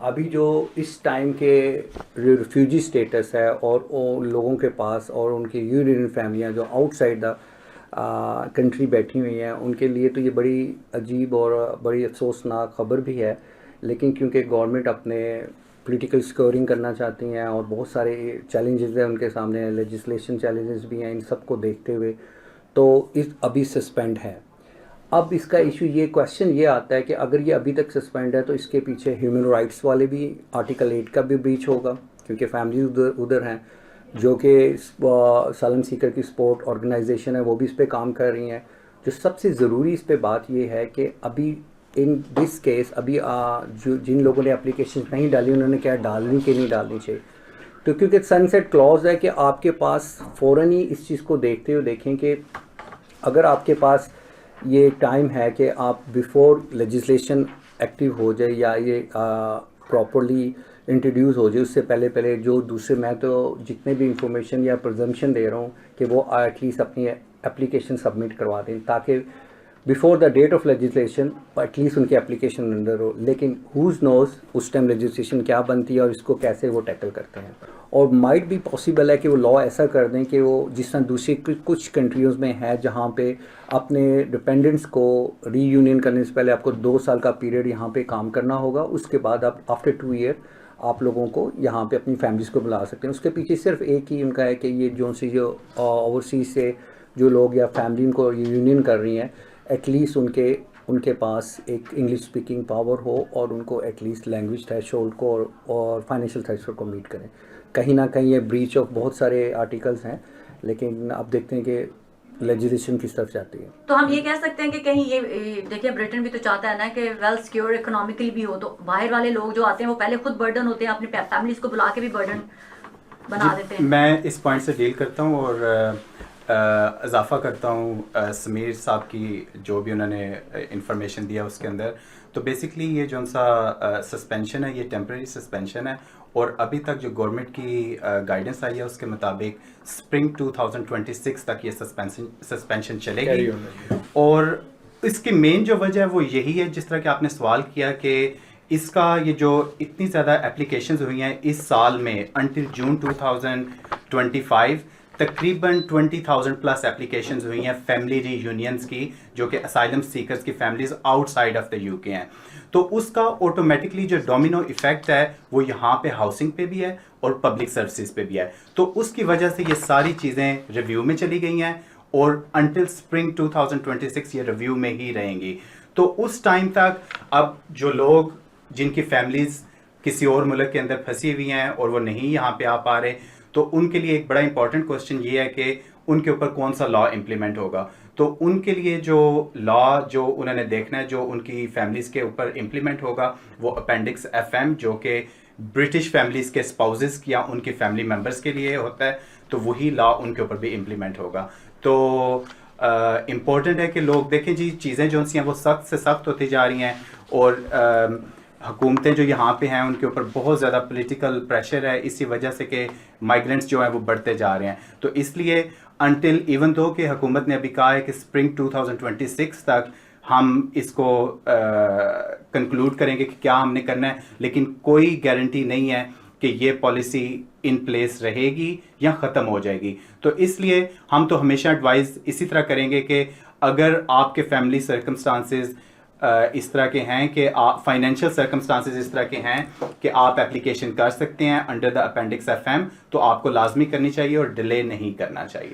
अभी जो इस टाइम के रिफ्यूजी स्टेटस है और वो लोगों के पास और उनकी यूनियन फैमिलियाँ जो आउटसाइड द कंट्री बैठी हुई हैं, उनके लिए तो ये बड़ी अजीब और बड़ी अफसोसनाक खबर भी है। लेकिन क्योंकि गवर्नमेंट अपने पॉलिटिकल स्कोरिंग करना चाहती हैं और बहुत सारे चैलेंजेस हैं उनके सामने, लेजिस्लेशन चैलेंजेस भी हैं, इन सब को देखते हुए तो इस अभी सस्पेंड है। अब इसका इशू ये क्वेश्चन ये आता है कि अगर ये अभी तक सस्पेंड है तो इसके पीछे ह्यूमन राइट्स वाले भी आर्टिकल 8 का भी ब्रीच होगा, क्योंकि फैमिली उधर उधर हैं जो कि सालन सीकर की सपोर्ट ऑर्गेनाइजेशन है, वो भी इस पर काम कर रही हैं। जो सबसे ज़रूरी इस पे बात ये है कि अभी इन दिस केस अभी जो जिन लोगों ने एप्लीकेशन नहीं डाली उन्होंने क्या डालनी कि नहीं डालनी चाहिए। तो क्योंकि सनसेट क्लॉज है कि आपके पास फ़ौरन ही इस चीज़ को देखते हुए देखें कि अगर आपके पास ये टाइम है कि आप बिफोर लेजिस्लेशन एक्टिव हो जाए या ये प्रॉपरली इंट्रोड्यूस हो जाए, उससे पहले पहले जो दूसरे, मैं तो जितने भी इंफॉर्मेशन या प्रजम्पशन दे रहा हूँ कि वो एटलीस्ट अपनी एप्लीकेशन सबमिट करवा दें ताकि before the date of legislation at least उनकी एप्लीकेशन अंदर हो। लेकिन हुज नोज़ उस टाइम लेजिस्लेशन क्या बनती है और इसको कैसे वो टैकल करते हैं। और माइट भी पॉसिबल है कि वो लॉ ऐसा कर दें कि वो जिस तरह दूसरी कुछ कंट्रीज़ में है जहाँ पे अपने डिपेंडेंट्स को रीयूनियन करने से पहले आपको 2 साल का पीरियड यहाँ पे काम करना होगा, उसके बाद आप आफ्टर 2 ईयर आप लोगों को यहाँ पे अपनी फैमिलीज़ को बुला सकते हैं। उसके पीछे सिर्फ एक ही उनका है कि ये जो ओवरसीज से जो लोग या फैमिली उनको यूनियन कर रही हैं, एटलीस्ट उनके पास एक इंग्लिश स्पीकिंग पावर हो और उनको एटलीस्ट लैंग्वेज थ्रेशोल्ड को और फाइनेंशियल थ्रेशोल्ड को मीट करें। कहीं ना कहीं ये ब्रीच ऑफ बहुत सारे आर्टिकल्स हैं, लेकिन अब देखते हैं कि लेजिस्लेशन किस तरफ जाती है। तो हम ये कह सकते हैं कि कहीं ये देखिए ब्रिटेन भी तो चाहता है ना कि वेल सिक्योर इकोनॉमिकली भी हो, तो बाहर वाले लोग जो आते हैं वो पहले खुद बर्डन होते हैं, अपनी फैमिलीज को बुला के भी बर्डन बना देते हैं। मैं इस पॉइंट से डील करता हूँ और इजाफा करता हूँ समीर साहब की जो भी उन्होंने इंफॉर्मेशन दिया उसके अंदर। तो बेसिकली ये जो सा सस्पेंशन है ये टेम्प्रेरी सस्पेंशन है और अभी तक जो गवर्नमेंट की गाइडेंस आई है उसके मुताबिक स्प्रिंग 2026 तक ये सस्पेंशन चलेगी। और इसकी मेन जो वजह है वो यही है, जिस तरह कि आपने सवाल किया कि इसका ये जो इतनी ज़्यादा एप्लीकेशंस हुई हैं इस साल में अंटिल जून 2025 तकरीबन 20,000 प्लस एप्लीकेशंस हुई हैं फैमिली रीयूनियंस की, जो कि असाइलम सीकर्स की families outside of the UK हैं। तो उसका ऑटोमेटिकली जो डोमिनो इफेक्ट है वो यहाँ पे हाउसिंग पे भी है और पब्लिक सर्विसेज पे भी है। तो उसकी वजह से ये सारी चीज़ें रिव्यू में चली गई हैं और अंटिल स्प्रिंग 2026 ये रिव्यू में ही रहेंगी। तो उस टाइम तक अब जो लोग जिनकी फैमिलीज किसी और मुल्क के अंदर फंसी हुई हैं और वो नहीं यहाँ पे आ पा रहे, तो उनके लिए एक बड़ा इंपॉर्टेंट क्वेश्चन ये है कि उनके ऊपर कौन सा लॉ इम्प्लीमेंट होगा। तो उनके लिए जो लॉ जो उन्होंने देखना है जो उनकी फैमिलीज़ के ऊपर इम्प्लीमेंट होगा वो अपेंडिक्स FM जो कि ब्रिटिश फैमिलीज़ के स्पाउसेस या उनकी फैमिली मेम्बर्स के लिए होता है, तो वही लॉ उनके ऊपर भी इम्प्लीमेंट होगा। तो इम्पॉर्टेंट है कि लोग देखें जी, चीज़ें जो सी हैं वो सख्त से सख्त होती जा रही हैं और हुकूमतें जो यहाँ पे हैं उनके ऊपर बहुत ज़्यादा पॉलिटिकल प्रेशर है इसी वजह से कि माइग्रेंट्स जो हैं वो बढ़ते जा रहे हैं। तो इसलिए अनटिल इवन दो कि हुकूमत ने अभी कहा है कि स्प्रिंग 2026 तक हम इसको कंक्लूड करेंगे कि क्या हमने करना है, लेकिन कोई गारंटी नहीं है कि ये पॉलिसी इन प्लेस रहेगी या ख़त्म हो जाएगी। तो इसलिए हम तो हमेशा एडवाइस इसी तरह करेंगे कि अगर आपके फैमिली सर्कमस्टांसेस इस तरह के हैं कि आप फाइनेंशियल सर्कमस्टांसेस इस तरह के हैं कि आप एप्लीकेशन कर सकते हैं अंडर द अपेंडिक्स FM, तो आपको लाजमी करनी चाहिए और डिले नहीं करना चाहिए।